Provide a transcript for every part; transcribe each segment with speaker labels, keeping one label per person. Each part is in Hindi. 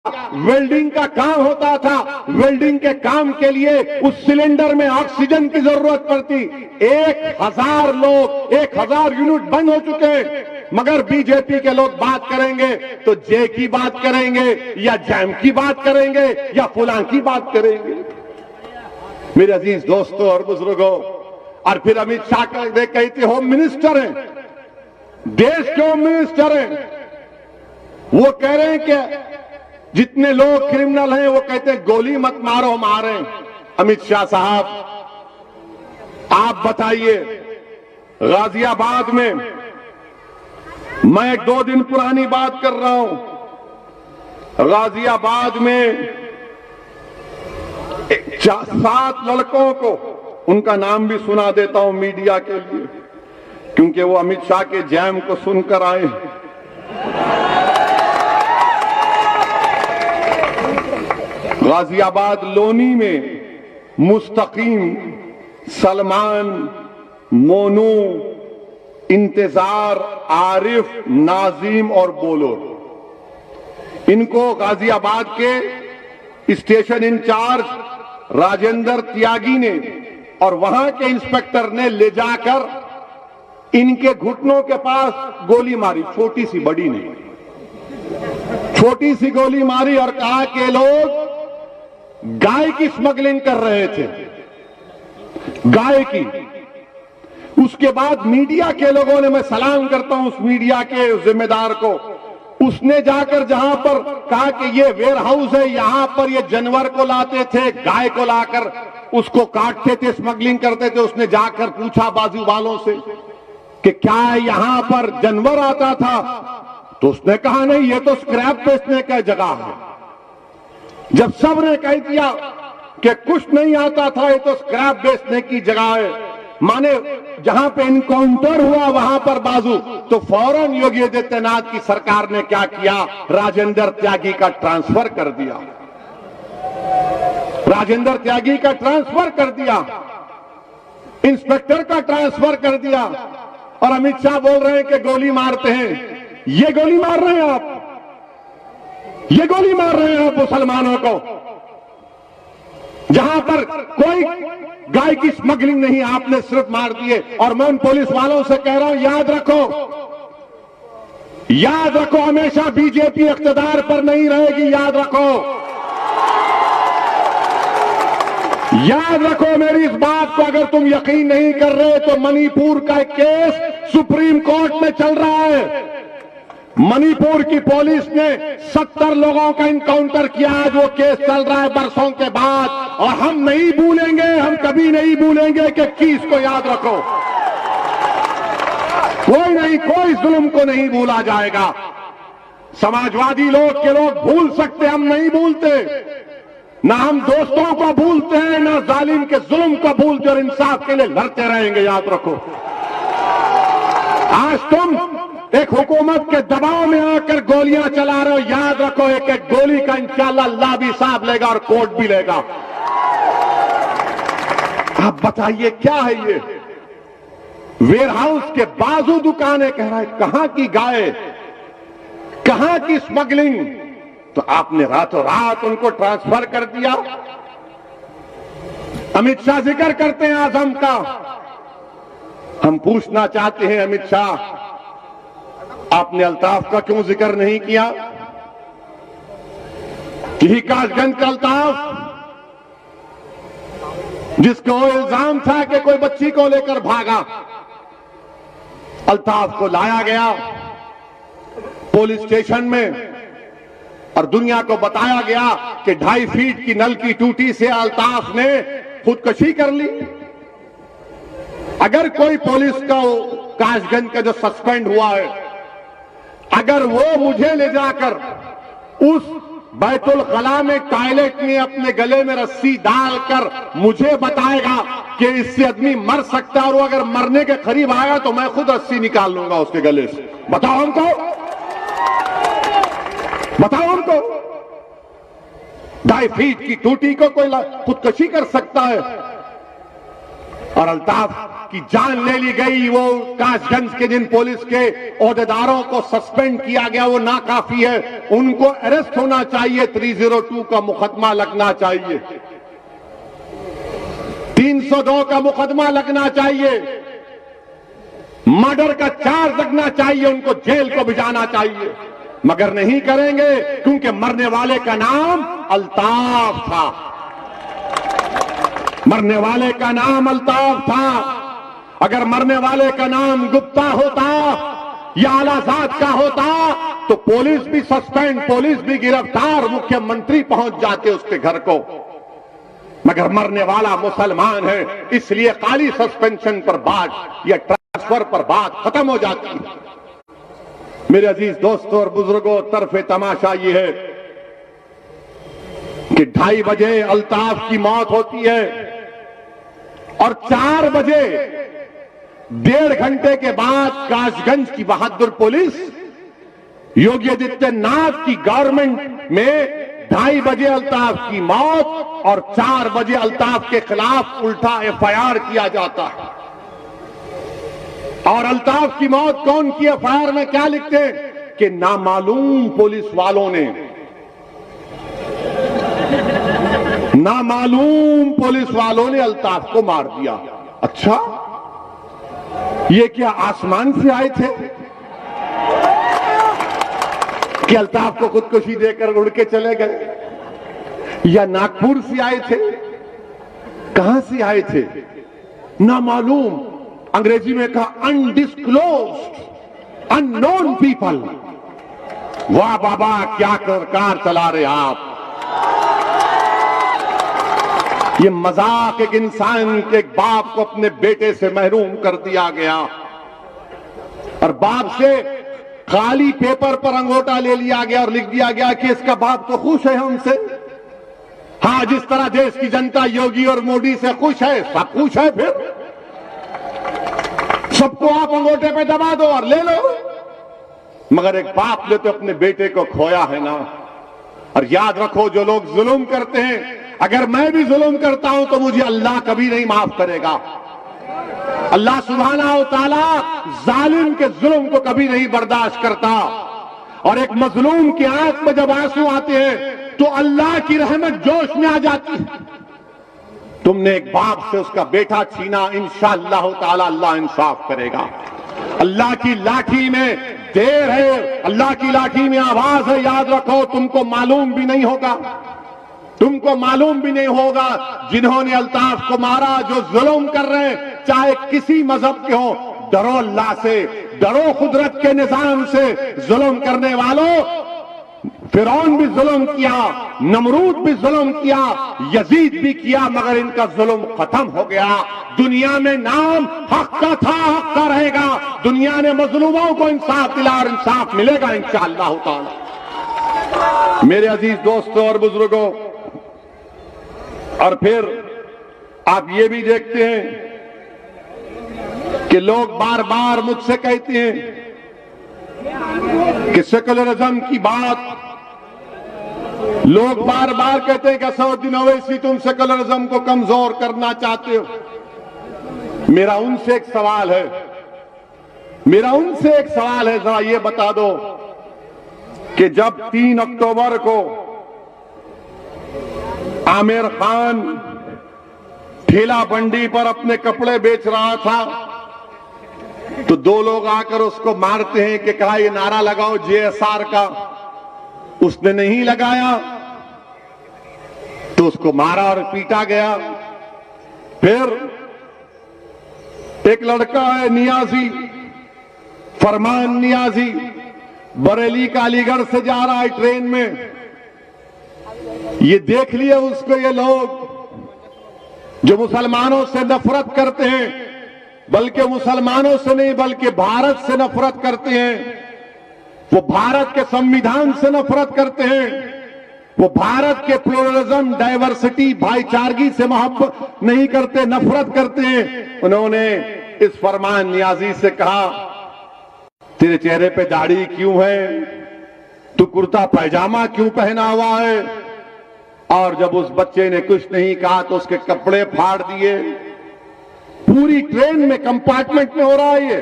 Speaker 1: वेल्डिंग का काम होता था। वेल्डिंग के काम के लिए उस सिलेंडर में ऑक्सीजन की जरूरत पड़ती। 1000 लोग, 1000 यूनिट बंद हो चुके हैं। मगर बीजेपी के लोग बात करेंगे तो जे की बात करेंगे या जैम की बात करेंगे या फुलां की बात करेंगे। मेरे अजीज दोस्तों और बुजुर्गों, और फिर अमित शाह कहते होम मिनिस्टर हैं, देश के होम मिनिस्टर हैं, वो कह रहे हैं कि जितने लोग क्रिमिनल हैं वो कहते हैं गोली मत मारो, मारे। अमित शाह साहब, आप बताइए, गाजियाबाद में, मैं 2 दिन पुरानी बात कर रहा हूं, गाजियाबाद में 7 लड़कों को, उनका नाम भी सुना देता हूं मीडिया के लिए, क्योंकि वो अमित शाह के जैम को सुनकर आए। गाजियाबाद लोनी में मुस्तकीम, सलमान, मोनू, इंतजार, आरिफ, नाजीम और बोलो, इनको गाजियाबाद के स्टेशन इंचार्ज राजेंद्र त्यागी ने और वहां के इंस्पेक्टर ने ले जाकर इनके घुटनों के पास गोली मारी, छोटी सी, बड़ी नहीं, छोटी सी गोली मारी और कहा कि लोग गाय की स्मगलिंग कर रहे थे, गाय की। उसके बाद मीडिया के लोगों ने, मैं सलाम करता हूं उस मीडिया के जिम्मेदार को, उसने जाकर जहां पर कहा कि ये वेयर हाउस है, यहां पर ये जानवर को लाते थे, गाय को लाकर उसको काटते थे, स्मगलिंग करते थे। उसने जाकर पूछा बाजू वालों से कि क्या यहां पर जानवर आता था, तो उसने कहा नहीं, ये तो स्क्रैप बेचने का जगह है। जब सबने कह दिया कि कुछ नहीं आता था, ये तो स्क्रैप बेचने की जगह है, माने जहां पे इनकाउंटर हुआ वहां पर बाजू, तो फौरन योगी आदित्यनाथ की सरकार ने क्या किया, राजेंद्र त्यागी का ट्रांसफर कर दिया, राजेंद्र त्यागी का ट्रांसफर कर दिया, इंस्पेक्टर का ट्रांसफर कर दिया। और अमित शाह बोल रहे हैं कि गोली मारते हैं। ये गोली मार रहे हैं आप, ये गोली मार रहे हैं आप मुसलमानों को, जहां पर कोई गाय की स्मगलिंग नहीं, आपने सिर्फ मार दिए। और मैं उन पुलिस वालों से कह रहा हूं, याद रखो, याद रखो, हमेशा बीजेपी इख्तिदार पर नहीं रहेगी, याद रखो, याद रखो मेरी इस बात को। अगर तुम यकीन नहीं कर रहे तो मणिपुर का एक केस सुप्रीम कोर्ट में चल रहा है। मणिपुर की पुलिस ने 70 लोगों का इनकाउंटर किया, आज वो केस चल रहा है बरसों के बाद। और हम नहीं भूलेंगे, हम कभी नहीं भूलेंगे कि किस को, याद रखो, कोई नहीं, कोई जुल्म को नहीं भूला जाएगा। समाजवादी लोग के लोग भूल सकते, हम नहीं भूलते, ना हम दोस्तों को भूलते हैं, ना जालिम के जुल्म को भूलते, और इंसाफ के लिए लड़ते रहेंगे, याद रखो। आज तुम एक हुकूमत के दबाव में आकर गोलियां चला रहे हो, याद रखो, एक एक गोली का इंशाअल्लाह अल्लाह भी हिसाब लेगा और कोर्ट भी लेगा। आप बताइए क्या है ये? वेयर हाउस के बाजू दुकानें, कह रहा है कहां की गाय, कहां की स्मगलिंग, तो आपने रातों रात उनको ट्रांसफर कर दिया। अमित शाह जिक्र करते हैं आजम का, हम पूछना चाहते हैं अमित शाह, आपने अल्ताफ का क्यों जिक्र नहीं किया? यही कासगंज का अल्ताफ जिसको इल्जाम था कि कोई बच्ची को लेकर भागा, अल्ताफ को लाया गया पुलिस स्टेशन में और दुनिया को बताया गया कि 2.5 फीट की नल की टूटी से अल्ताफ ने खुदकुशी कर ली। अगर कोई पुलिस का कासगंज का जो सस्पेंड हुआ है, अगर वो मुझे ले जाकर उस बैतुल खला में टॉयलेट में अपने गले में रस्सी डालकर मुझे बताएगा कि इससे आदमी मर सकता है, और वो अगर मरने के करीब आएगा तो मैं खुद रस्सी निकाल लूंगा उसके गले से, बताओ हमको, बताओ हमको। 2.5 फीट की टूटी को कोई खुदकुशी कर सकता है? और अल्ताफ की जान ले ली गई। वो कासगंज के जिन पुलिस के ओहदेदारों को सस्पेंड किया गया वो नाकाफी है, उनको अरेस्ट होना चाहिए, 302 का मुकदमा लगना चाहिए, 302 का मुकदमा लगना चाहिए, मर्डर का चार्ज लगना चाहिए, उनको जेल को भिजाना चाहिए, मगर नहीं करेंगे क्योंकि मरने वाले का नाम अल्ताफ था, मरने वाले का नाम अल्ताफ था। अगर मरने वाले का नाम गुप्ता होता या आलाजाद का होता तो पुलिस भी सस्पेंड, पुलिस भी गिरफ्तार, मुख्यमंत्री पहुंच जाते उसके घर को, मगर मरने वाला मुसलमान है, इसलिए खाली सस्पेंशन पर बात या ट्रांसफर पर बात खत्म हो जाती है। मेरे अजीज दोस्तों और बुजुर्गों, तरफे तमाशा ये है कि 2:30 बजे अल्ताफ की मौत होती है और 4 बजे 1.5 घंटे के बाद कासगंज की बहादुर पुलिस योगी आदित्यनाथ की गवर्नमेंट में 2:30 बजे अल्ताफ की मौत और 4 बजे अल्ताफ के खिलाफ उल्टा एफआईआर किया जाता है। और अल्ताफ की मौत कौन की? एफआईआर में क्या लिखते हैं कि नामालूम पुलिस वालों ने, नामालूम पुलिस वालों ने अल्ताफ को मार दिया। अच्छा, ये क्या आसमान से आए थे कि अल्ताफ को खुदकुशी देकर उड़ के चले गए, या नागपुर से आए थे? कहां से आए थे? नामालूम, अंग्रेजी में कहा अनडिस्क्लोज्ड, अननोन पीपल। वाह बाबा, क्या कार चला रहे आप। ये मजाक, एक इंसान के, एक बाप को अपने बेटे से महरूम कर दिया गया और बाप से खाली पेपर पर अंगूठा ले लिया गया और लिख दिया गया कि इसका बाप तो खुश है हमसे। हाँ, जिस तरह देश की जनता योगी और मोदी से खुश है, सब खुश है, फिर सबको आप अंगूठे पे दबा दो और ले लो, मगर एक बाप ने तो अपने बेटे को खोया है ना। और याद रखो, जो लोग जुल्म करते हैं, अगर मैं भी जुल्म करता हूं तो मुझे अल्लाह कभी नहीं माफ करेगा। अल्लाह सुब्हाना व तआला जालिम के जुल्म को कभी नहीं बर्दाश्त करता। और एक मजलूम की आंख में जब आंसू आते हैं तो अल्लाह की रहमत जोश में आ जाती है। तुमने एक बाप से उसका बेटा छीना, इंशाअल्लाह ताला अल्लाह इंसाफ करेगा। अल्लाह की लाठी में देर है, अल्लाह की लाठी में आवाज है, याद रखो। तुमको मालूम भी नहीं होगा, तुमको मालूम भी नहीं होगा जिन्होंने अल्ताफ को मारा, जो जुल्म कर रहे हैं, चाहे किसी मजहब के हो, डरो अल्लाह से, डरो कुदरत के निजाम से। जुल्म करने वालों, फिरौन भी जुल्म किया, नमरूद भी जुल्म किया, यजीद भी किया, मगर इनका जुल्म खत्म हो गया। दुनिया में नाम हक का था, हक का रहेगा। दुनिया ने मजलूमों को इंसाफ दिला और इंसाफ मिलेगा इंशाअल्लाह ताला। मेरे अजीज दोस्तों और बुजुर्गों, और फिर आप ये भी देखते हैं कि लोग बार बार मुझसे कहते हैं कि सेकुलरिज्म की बात, लोग बार बार कहते हैं कि असदुद्दीन ओवैसी तुम सेकुलरिज्म को कमजोर करना चाहते हो। मेरा उनसे एक सवाल है, मेरा उनसे एक सवाल है, जरा ये बता दो कि जब 3 अक्टूबर को आमिर खान ठेला बंडी पर अपने कपड़े बेच रहा था तो 2 लोग आकर उसको मारते हैं कि कहा ये नारा लगाओ जेएसआर का, उसने नहीं लगाया तो उसको मारा और पीटा गया। फिर एक लड़का है नियाजी, फरमान नियाजी, बरेली का अलीगढ़ से जा रहा है ट्रेन में। ये देख लिए उसको ये लोग जो मुसलमानों से नफरत करते हैं, बल्कि मुसलमानों से नहीं बल्कि भारत से नफरत करते हैं। वो भारत के संविधान से नफरत करते हैं, वो भारत के प्लुरलिज्म, डाइवर्सिटी, भाईचारगी से मोहब्बत नहीं करते, नफरत करते हैं। उन्होंने इस फरमान नियाजी से कहा, तेरे चेहरे पे दाढ़ी क्यों है, तू कुर्ता पैजामा क्यों पहना हुआ है? और जब उस बच्चे ने कुछ नहीं कहा तो उसके कपड़े फाड़ दिए, पूरी ट्रेन में कंपार्टमेंट में हो रहा है। ये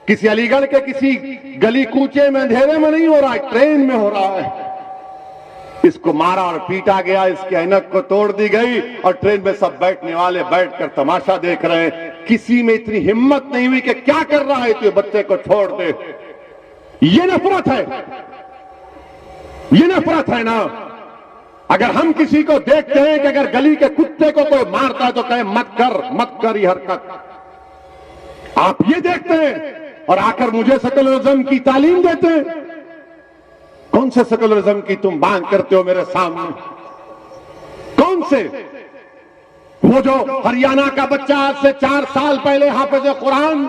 Speaker 1: किसी अलीगढ़ के किसी गली कूचे में अंधेरे में नहीं हो रहा है, ट्रेन में हो रहा है। इसको मारा और पीटा गया, इसके ऐनक को तोड़ दी गई और ट्रेन में सब बैठने वाले बैठकर तमाशा देख रहे हैं। किसी में इतनी हिम्मत नहीं हुई कि क्या कर रहा है तो बच्चे को छोड़ दे। ये नफरत है, ये नफरत है ना। अगर हम किसी को देखते हैं कि अगर गली के कुत्ते को कोई मारता है तो कहे मत कर ये हरकत। आप ये देखते हैं और आकर मुझे सेकुलरिज्म की तालीम देते हैं। कौन से सेकुलरिज्म की तुम मांग करते हो मेरे सामने? कौन से? वो जो हरियाणा का बच्चा आज से 4 साल पहले हाफिज कुरान,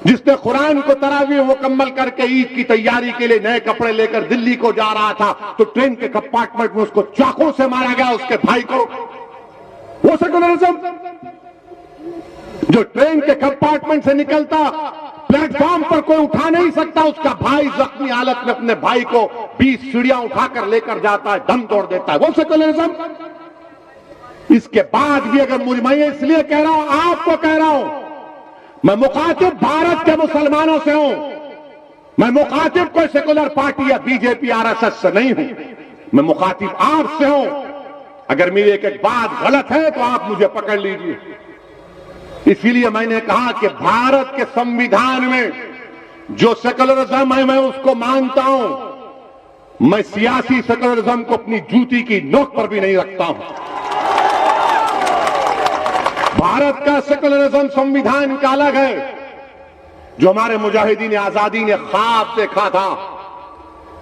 Speaker 1: जिसने कुरान को तरावी मुकम्मल करके ईद की तैयारी के लिए नए कपड़े लेकर दिल्ली को जा रहा था, तो ट्रेन के कंपार्टमेंट में उसको चाकू से मारा गया, उसके भाई को। वो सेकुलरिज्म जो ट्रेन के कंपार्टमेंट से निकलता, प्लेटफॉर्म पर कोई उठा नहीं सकता, उसका भाई जख्मी हालत में अपने भाई को 20 सीढ़ियां उठाकर लेकर जाता है, दम तोड़ देता है। वो सेकुलरिज्म। इसके बाद भी अगर मैं इसलिए कह रहा हूं, आपको कह रहा हूं, मैं मुखातिब भारत के मुसलमानों से हूं, मैं मुखातिब कोई सेकुलर पार्टी या बीजेपी आरएसएस से नहीं हूं, मैं मुखातिब आपसे हूं। अगर मेरी एक एक बात गलत है तो आप मुझे पकड़ लीजिए। इसीलिए मैंने कहा कि भारत के संविधान में जो सेकुलरिज्म है मैं उसको मानता हूं। मैं सियासी सेकुलरिज्म को अपनी जूती की नोक पर भी नहीं रखता हूं। भारत का सेकुलरिज्म संविधान का अलग है। जो हमारे मुजाहिदीन आजादी ने ख्वाब देखा था,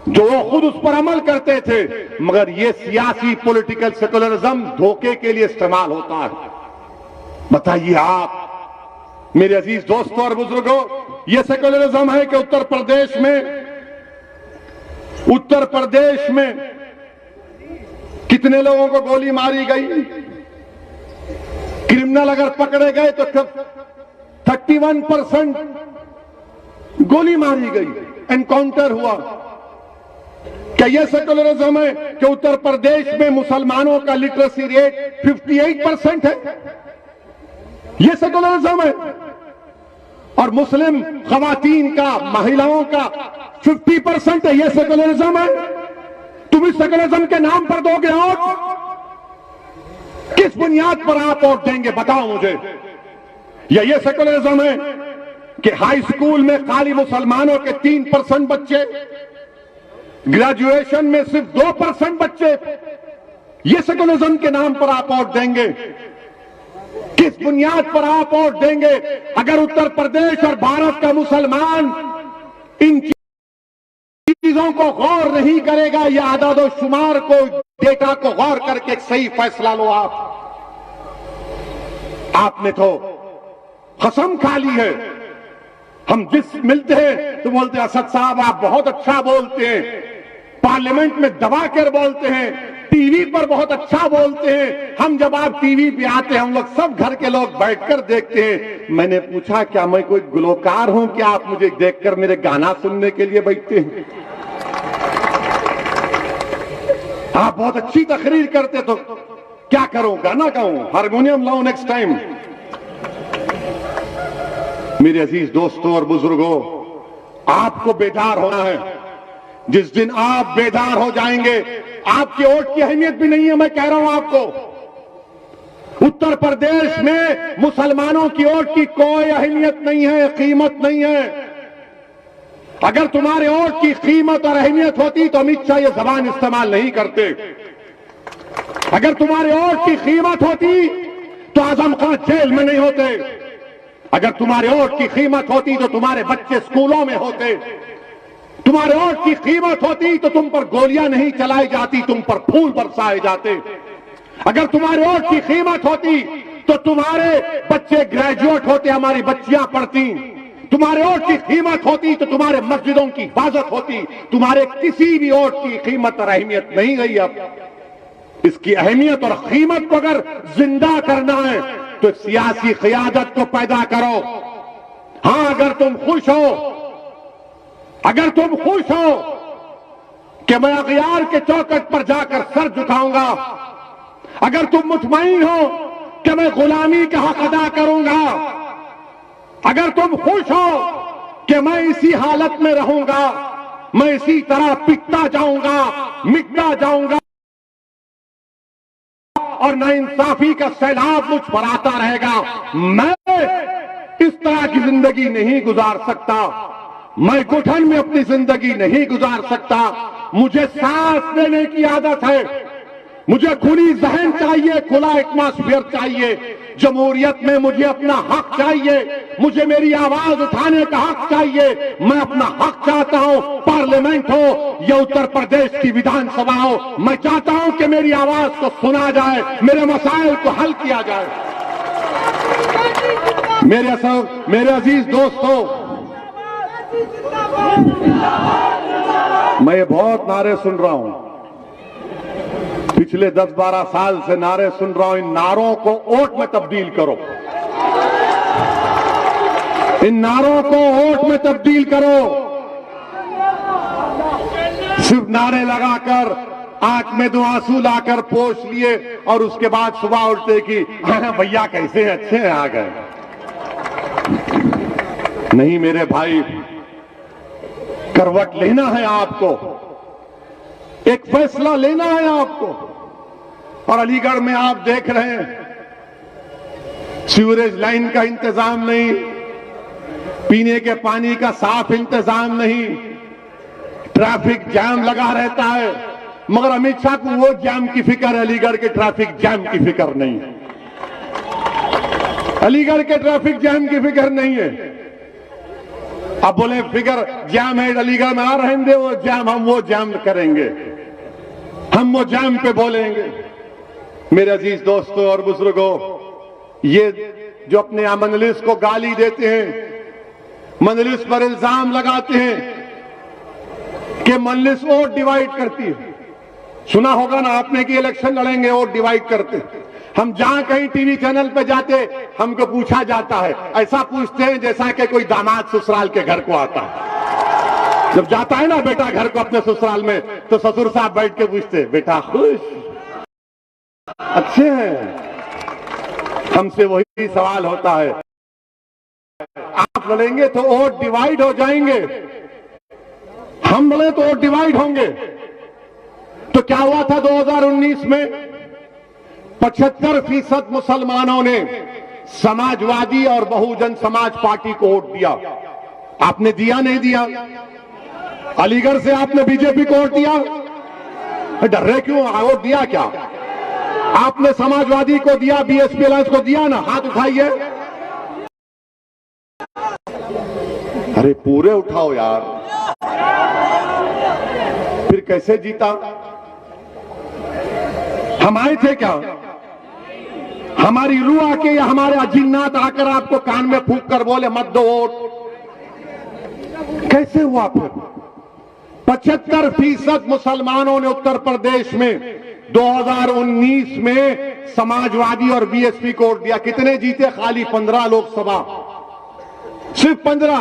Speaker 1: जो वो खुद उस पर अमल करते थे, मगर ये सियासी पॉलिटिकल सेकुलरिज्म धोखे के लिए इस्तेमाल होता है। बताइए आप मेरे अजीज दोस्तों और बुजुर्गों, यह सेकुलरिज्म है कि उत्तर प्रदेश में कितने लोगों को गोली मारी गई? क्रिमिनल अगर पकड़े गए तो 31% गोली मारी गई, एनकाउंटर हुआ। क्या यह सेकुलरिज्म है कि उत्तर प्रदेश में मुसलमानों का लिटरेसी रेट 58% है? यह सेकुलरिज्म है। और मुस्लिम खवातीन का, महिलाओं का 50% है। यह सेकुलरिज्म है। तुम इस सेकुलरिज्म के नाम पर दोगे वोट? किस बुनियाद पर आप वोट देंगे बताओ मुझे। या यह सेकुलरिज्म है कि हाई स्कूल में खाली मुसलमानों के 3% बच्चे, ग्रेजुएशन में सिर्फ 2% बच्चे, यह सेकुलरिज्म के नाम पर आप वोट देंगे? किस बुनियाद पर आप वोट देंगे? अगर उत्तर प्रदेश और भारत का मुसलमान इन चीजों को गौर नहीं करेगा, या आदाद और शुमार को, डेटा को गौर करके एक सही फैसला लो। आपने तो कसम खा ली है। हम जिस मिलते हैं तो बोलते हैं असद साहब आप बहुत अच्छा बोलते हैं, पार्लियामेंट में दबा कर बोलते हैं, टीवी पर बहुत अच्छा बोलते हैं। हम जब आप टीवी पे आते हैं, हम लोग सब घर के लोग बैठकर देखते हैं। मैंने पूछा क्या मैं कोई गुलकार हूं कि आप मुझे देखकर मेरे गाना सुनने के लिए बैठते हैं? आप बहुत अच्छी तकरीर करते तो क्या करूं, गाना गाऊं, हारमोनियम लाऊं नेक्स्ट टाइम? मेरे अजीज दोस्तों और बुजुर्गों, आपको बेदार होना है। जिस दिन आप बेदार हो जाएंगे, आपके वोट की अहमियत भी नहीं है। मैं कह रहा हूं आपको, उत्तर प्रदेश में मुसलमानों की वोट की कोई अहमियत नहीं है, कीमत नहीं है। अगर तुम्हारे वोट की कीमत और अहमियत होती तो अमित शाह ये जबान इस्तेमाल नहीं करते। अगर तुम्हारे वोट की कीमत होती तो आजम खान जेल में नहीं होते। अगर तुम्हारे वोट की कीमत होती तो तुम्हारे बच्चे स्कूलों में होते। तुम्हारे वोट की कीमत होती तो तुम पर गोलियां नहीं चलाई जाती, तुम पर फूल बरसाए जाते। अगर तुम्हारे वोट की कीमत होती तो तुम्हारे बच्चे ग्रेजुएट होते, हमारी बच्चियां पढ़ती। तुम्हारे वोट की कीमत होती तो तुम्हारे मस्जिदों की हिफाजत होती। तुम्हारे किसी भी वोट की कीमत और अहमियत नहीं रही। अब इसकी अहमियत और कीमत को अगर जिंदा करना है तो सियासी क़ियादत को पैदा करो। हां, अगर तुम खुश हो कि मैं अगियार के चौखट पर जाकर सर झुकाऊंगा, अगर तुम मुतमईन हो कि मैं गुलामी का हक अदा करूंगा, अगर तुम खुश हो कि मैं इसी हालत में रहूंगा, मैं इसी तरह पिटता जाऊंगा, मिटता जाऊंगा और नाइंसाफी का सैलाब मुझ पर आता रहेगा, मैं इस तरह की जिंदगी नहीं गुजार सकता। मैं घुटन में अपनी जिंदगी नहीं गुजार सकता। मुझे सांस लेने की आदत है, मुझे खुली जहन चाहिए, खुला एटमॉस्फेयर चाहिए। जमहूरियत में मुझे अपना हक चाहिए, मुझे मेरी आवाज उठाने का हक चाहिए। मैं अपना हक चाहता हूं, पार्लियामेंट हो या उत्तर प्रदेश की विधानसभा हो, मैं चाहता हूं कि मेरी आवाज को सुना जाए, मेरे मसाइल को हल किया जाए। मेरे अजीज दोस्तों, मैं ये बहुत नारे सुन रहा हूं, पिछले 10-12 साल से नारे सुन रहा हूं। इन नारों को वोट में तब्दील करो, इन नारों को वोट में तब्दील करो। सिर्फ नारे लगाकर आंख में दो आंसू लाकर पोंछ लिए और उसके बाद सुबह उठते कि भैया कैसे हैं, अच्छे हैं, आ गए। नहीं मेरे भाई, करवट लेना है आपको, एक फैसला लेना है आपको। और अलीगढ़ में आप देख रहे हैं, सीवरेज लाइन का इंतजाम नहीं, पीने के पानी का साफ इंतजाम नहीं, ट्रैफिक जाम लगा रहता है। मगर अमित शाह को वो जाम की फिक्र है, अलीगढ़ के ट्रैफिक जाम की फिक्र नहीं है। अलीगढ़ के ट्रैफिक जाम की फिक्र नहीं है। अब बोले फिगर जाम है अलीगढ़ में, आ रहने दे वो जाम, हम वो जाम करेंगे, हम वो जाम पे बोलेंगे। मेरे अजीज दोस्तों और बुजुर्गों, ये जो अपने यहां मजलिस को गाली देते हैं, मजलिस पर इल्जाम लगाते हैं कि मजलिस वोट डिवाइड करती है। सुना होगा ना आपने कि इलेक्शन लड़ेंगे वोट डिवाइड करते। हम जहां कहीं टीवी चैनल पे जाते, हमको पूछा जाता है, ऐसा पूछते हैं जैसा कि कोई दामाद ससुराल के घर को आता है। जब जाता है ना बेटा घर को अपने ससुराल में, तो ससुर साहब बैठ के पूछते, बेटा खुश, अच्छे हैं? हमसे वही सवाल होता है, आप लड़ेंगे तो वोट डिवाइड हो जाएंगे, हम लड़े तो वोट डिवाइड होंगे। तो क्या हुआ था 2019 में? 75% मुसलमानों ने समाजवादी और बहुजन समाज पार्टी को वोट दिया। आपने दिया नहीं दिया? अलीगढ़ से आपने बीजेपी को वोट दिया? डर रहे क्यों? वोट दिया क्या? आपने समाजवादी को दिया, बीएसपी अलायंस को दिया ना? हाथ उठाइए। अरे पूरे उठाओ यार। फिर कैसे जीता? हम आए थे क्या? हमारी रूह आके या हमारे अजिन्नात आकर आपको कान में फूंक कर बोले मत दो वोट? कैसे हुआ फिर? 75% मुसलमानों ने उत्तर प्रदेश में 2019 में समाजवादी और बीएसपी को वोट दिया। कितने जीते? खाली 15 लोकसभा, सिर्फ 15।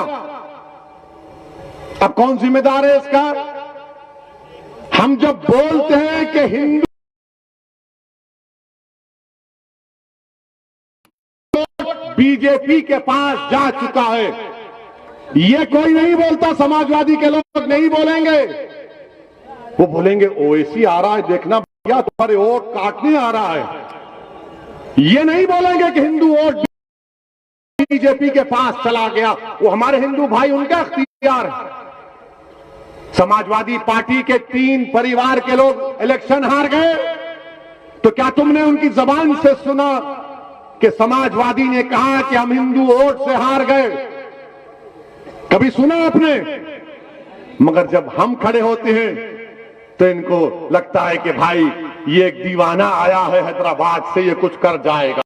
Speaker 1: अब कौन जिम्मेदार है इसका? हम जब बोलते हैं कि हिंदू बीजेपी के पास जा चुका है, ये कोई नहीं बोलता। समाजवादी के लोग नहीं बोलेंगे, वो बोलेंगे ओवैसी आ रहा है, देखना भैया तुम्हारे वोट काटने आ रहा है। ये नहीं बोलेंगे कि हिंदू वोट बीजेपी के पास चला गया, वो हमारे हिंदू भाई, उनका इख्तियार है। समाजवादी पार्टी के 3 परिवार के लोग इलेक्शन हार गए, तो क्या तुमने उनकी जबान से सुना कि समाजवादी ने कहा कि हम हिंदू वोट से हार गए? कभी सुना आपने? मगर जब हम खड़े होते हैं तो इनको लगता है कि भाई ये एक दीवाना आया है हैदराबाद से, ये कुछ कर जाएगा।